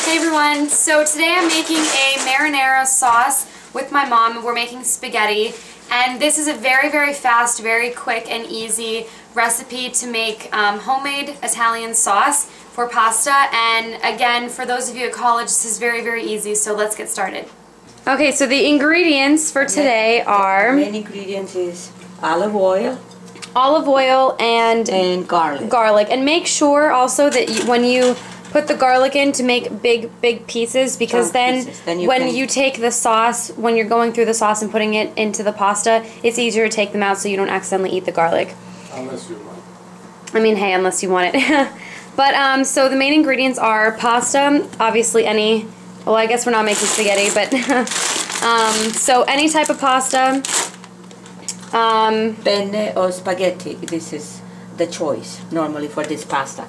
Hey everyone, so today I'm making a marinara sauce with my mom. We're making spaghetti, and this is a very, very fast, very quick and easy recipe to make homemade Italian sauce for pasta. And again, for those of you at college, this is very, very easy, so let's get started. Okay, so the ingredients for today are... The main ingredient is olive oil and garlic. And make sure also that when you put the garlic in, to make big pieces, because then when you take the sauce, when you're going through the sauce and putting it into the pasta, it's easier to take them out so you don't accidentally eat the garlic. Unless you want. I mean, hey, unless you want it. But so the main ingredients are pasta, obviously any, well, I guess we're not making spaghetti, but so any type of pasta. Penne or spaghetti, this is the choice normally for this pasta.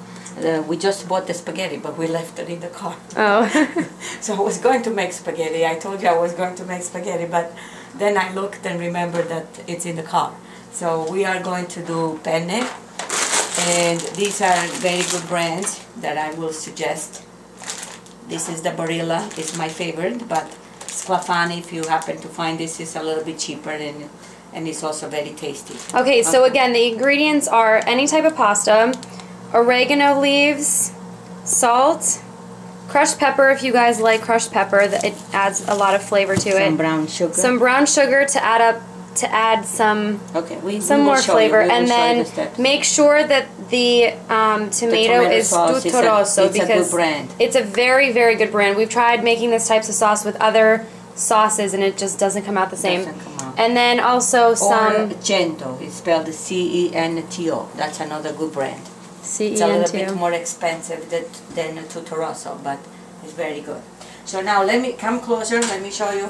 We just bought the spaghetti, but we left it in the car. Oh. So I was going to make spaghetti. I told you I was going to make spaghetti, but then I looked and remembered that it's in the car. So we are going to do penne, and these are very good brands that I will suggest. This is the Barilla, it's my favorite, but Sclafani, if you happen to find this, is a little bit cheaper, and it's also very tasty. Okay, so again, the ingredients are any type of pasta, oregano leaves, salt, crushed pepper if you guys like crushed pepper, it adds a lot of flavor to it. Some brown sugar. Some brown sugar to add some more flavor, and then make sure that the tomato is Tutto Rosso, because it's a very, very good brand. We've tried making this types of sauce with other sauces and it just doesn't come out the same. And then also some Cento, it's spelled C-E-N-T-O. That's another good brand. C-E-N-T-O. It's a little bit more expensive than Tutto Rosso, but it's very good. So now let me come closer, let me show you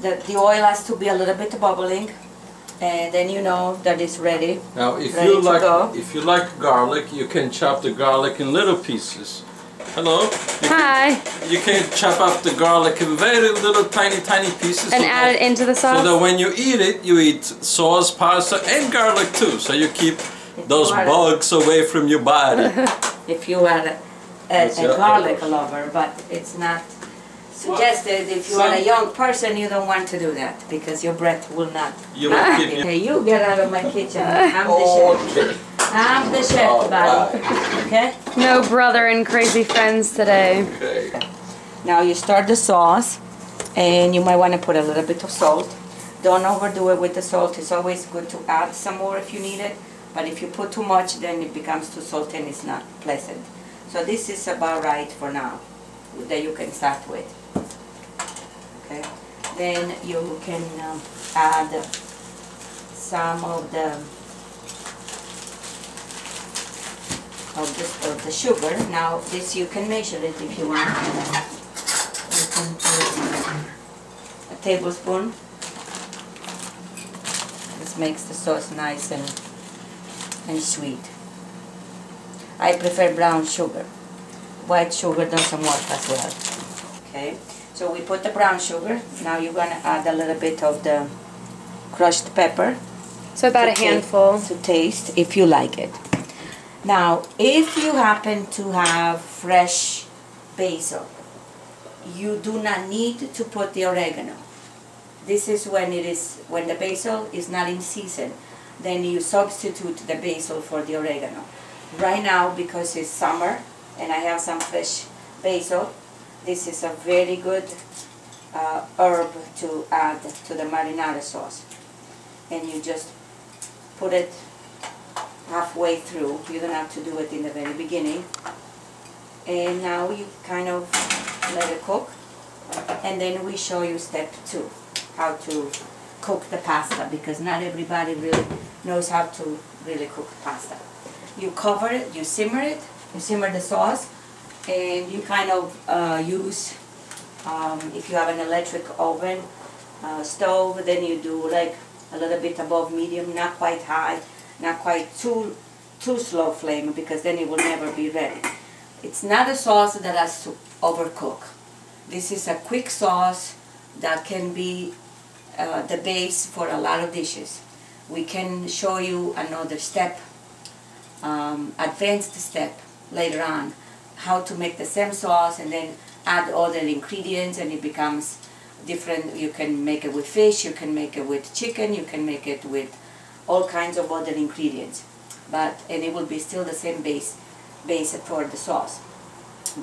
that the oil has to be a little bit bubbling, and then you know that it's ready. Now if you like garlic, you can chop the garlic in little pieces. Hello? You can chop up the garlic in very little tiny pieces. And add it into the sauce? So that when you eat sauce, pasta, and garlic too. So you keep those bugs away from your body. If you are a garlic lover, but it's not suggested. If you are a young person, you don't want to do that, because your breath will not. Okay, you get out of my kitchen. I'm the chef. I'm the chef, buddy. Okay? No brother and crazy friends today. Okay. Now you start the sauce, and you might want to put a little bit of salt. Don't overdo it with the salt. It's always good to add some more if you need it. But if you put too much, then it becomes too salty and it's not pleasant. So this is about right for now, that you can start with. Okay. Then you can add some of the sugar. Now this you can measure it if you want. You can put a tablespoon. This makes the sauce nice and sweet. I prefer brown sugar. White sugar doesn't work as well. Okay, so we put the brown sugar. Now you're going to add a little bit of the crushed pepper. So about a handful. To taste, if you like it. Now, if you happen to have fresh basil, you do not need to put the oregano. This is when the basil is not in season. Then you substitute the basil for the oregano. Right now, because it's summer and I have some fresh basil, this is a very good herb to add to the marinara sauce. And you just put it halfway through. You don't have to do it in the very beginning. And now you kind of let it cook. And then we show you step 2, how to cook the pasta, because not everybody really knows how to really cook pasta. You cover it, you simmer the sauce, and you kind of use, if you have an electric oven, stove, then you do like a little bit above medium, not quite high, not quite too slow flame, because then it will never be ready. It's not a sauce that has to overcook. This is a quick sauce that can be the base for a lot of dishes. We can show you another step, advanced step later on, how to make the same sauce and then add other ingredients and it becomes different. You can make it with fish, you can make it with chicken, you can make it with all kinds of other ingredients. And it will be still the same base for the sauce.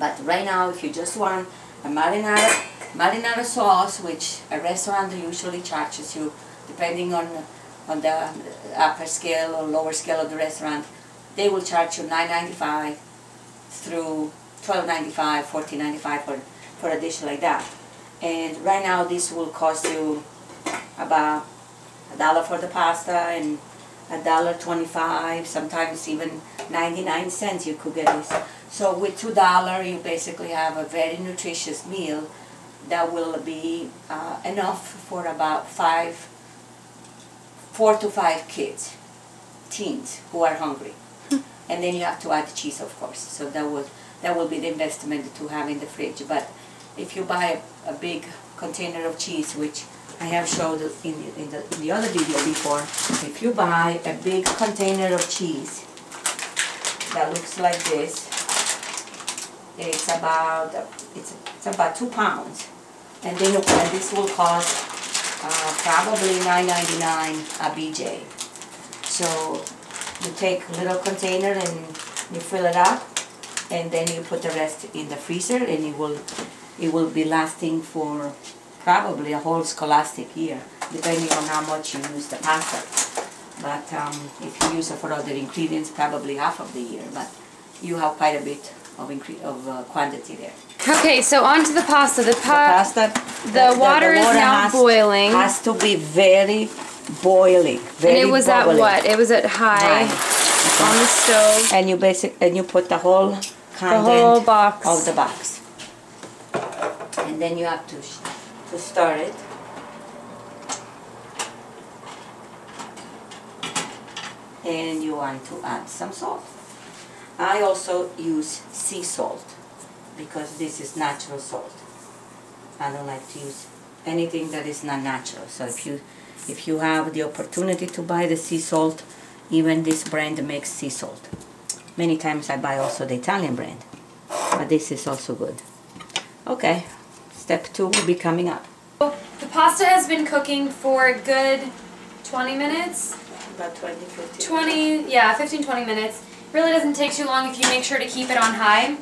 But right now, if you just want a marinara sauce, which a restaurant usually charges you, depending on the upper scale or lower scale of the restaurant, they will charge you $9.95 through $12.95, $14.95 for a dish like that. And right now, this will cost you about $1 for the pasta and $1.25, sometimes even 99 cents you could get this. So with $2 you basically have a very nutritious meal that will be enough for about 4 to 5 kids, teens who are hungry. And then you have to add cheese, of course. So that will be the investment to have in the fridge. But if you buy a big container of cheese, which I have showed in the other video before, if you buy a big container of cheese that looks like this, it's about 2 pounds, and then this will cost probably $9.99 a BJ. So you take a little container and you fill it up, and then you put the rest in the freezer, and it will be lasting for probably a whole scholastic year, depending on how much you use the pasta. But if you use it for other ingredients, probably half of the year. But you have quite a bit of quantity there. Okay, so on to the pasta. The water is now boiling. Has to be very boiling. Very and it was bubbling. at what? It was at high on the stove. And you put the whole content of the box. And then you have to stir it. And you want to add some salt. I also use sea salt because this is natural salt. I don't like to use anything that is not natural. So if you have the opportunity to buy the sea salt, even this brand makes sea salt. Many times I buy also the Italian brand, but this is also good. Okay, step 2 will be coming up. The pasta has been cooking for a good 20 minutes. About 15 20 minutes. Really doesn't take too long if you make sure to keep it on high.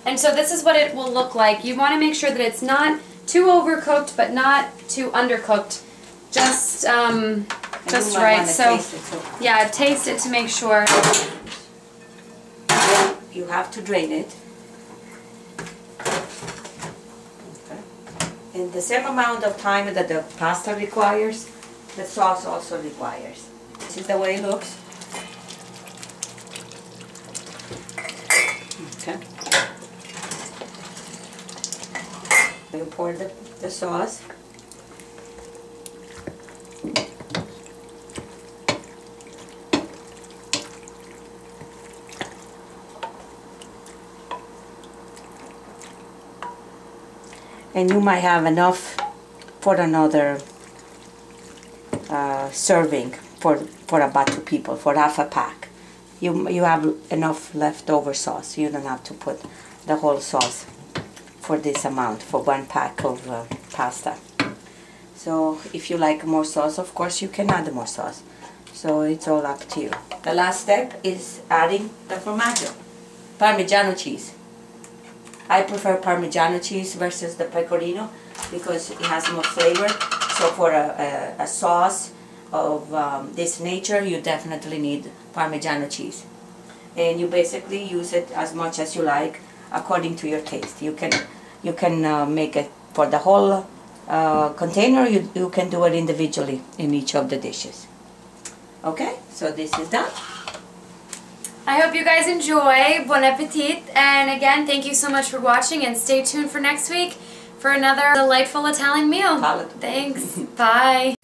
And so this is what it will look like. You want to make sure that it's not too overcooked, but not too undercooked. Just right. So yeah, taste it to make sure. You have to drain it. Okay. And the same amount of time that the pasta requires, the sauce also requires. This is the way it looks. Okay. You pour the sauce. And you might have enough for another serving for about 2 people, for half a pack. You have enough leftover sauce. You don't have to put the whole sauce for this amount, for 1 pack of pasta. So if you like more sauce, of course you can add more sauce. So it's all up to you. The last step is adding the formaggio, Parmigiano cheese. I prefer Parmigiano cheese versus the pecorino because it has more flavor. So for a sauce of this nature, you definitely need Parmigiano cheese. And you basically use it as much as you like according to your taste. You can make it for the whole container. You can do it individually in each of the dishes. Okay, so this is done. I hope you guys enjoy. Bon appetit. And again, thank you so much for watching, and stay tuned for next week for another delightful Italian meal. Thanks. Bye.